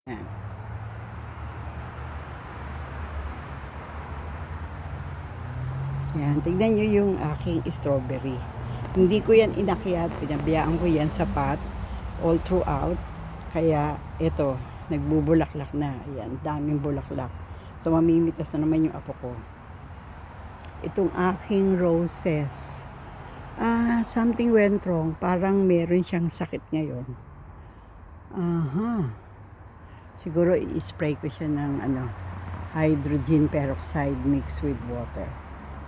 Yan. Yan, tignan nyo yung aking strawberry. Hindi ko yan inakyat, pinabayaan ko yan sa pot all throughout. Kaya ito, nagbubulaklak na. Yan, daming bulaklak. So mamimitas na naman yung apo ko. Itong aking roses. Something went wrong. Parang meron siyang sakit ngayon. Siguro i-spray ko siya ng hydrogen peroxide mixed with water.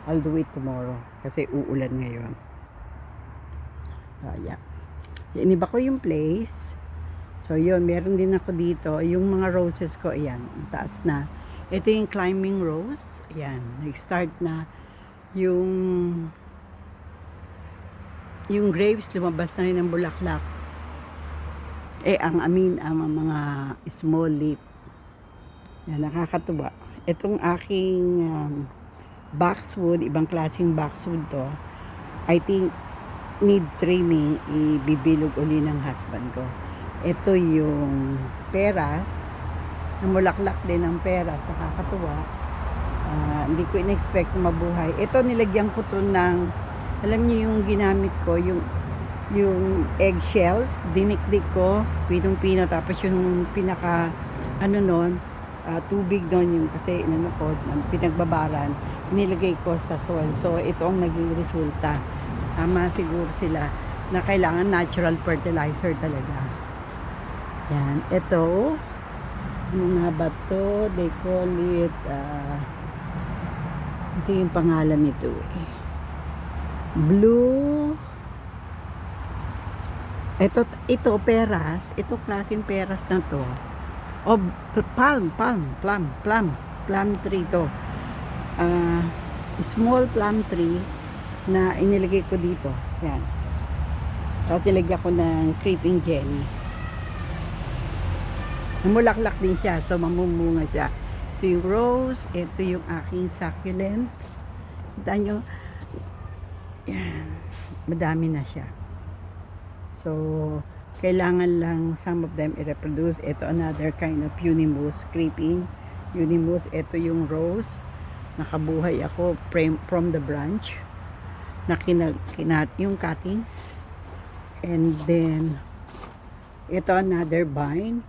I'll do it tomorrow kasi uulan ngayon. Yeah. Iniba ko yung place. So yun, meron din ako dito. Yung mga roses ko, ayan, taas na. Ito yung climbing rose. Ayan, nag-start na yung grapes, lumabas na rin ng bulaklak. Ang mga small leaf. Yan, nakakatuwa. Itong aking boxwood, ibang klaseng boxwood to, I think need trimming, ibibilog uli ng husband ko. Ito yung peras, namulaklak din ng peras, nakakatuwa. Hindi ko in-expect na mabuhay. Ito nilagyan ko to ng, alam niyo yung ginamit ko, yung eggshells, dinikdik ko, pinong-pino, tapos yung pinaka, tubig doon yung kasi pinagbabaran, nilagay ko sa soil. So, ito ang naging resulta. Tama siguro sila na kailangan natural fertilizer talaga. Yan. Ito, mga bato, they call it, ito yung pangalan nito eh. Blue, ito peras, ito klaseng peras na to. Plum tree to. Small plum tree na inilagay ko dito. Yan. Tapos nilagyan ko ng creeping jelly. Namulaklak din siya, so mamumunga siya. Ito yung rose, ito yung aking succulent. Kita nyo, yan, madami na siya. So, kailangan lang some of them i-reproduce. Ito another kind of unimus, creeping unimus. Ito yung rose. Nakabuhay ako from the branch. Kinat yung cuttings. And then, ito another vine.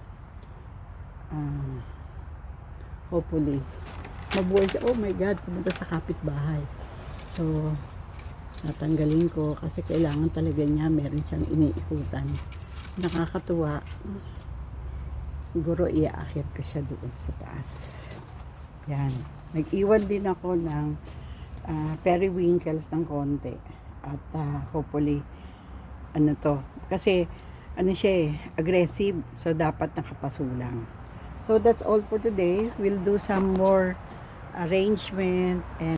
Hopefully, mabuhay siya. Oh my God, pumunta sa kapitbahay. So, natanggalin ko kasi kailangan talaga niya, meron siyang iniikutan. Nakakatuwa. Siguro iaakit ko siya doon sa taas. Yan. Nag-iwan din ako ng periwinkles ng konti. At hopefully, kasi siya aggressive. So, dapat nakapasulang. So, that's all for today. We'll do some more arrangement and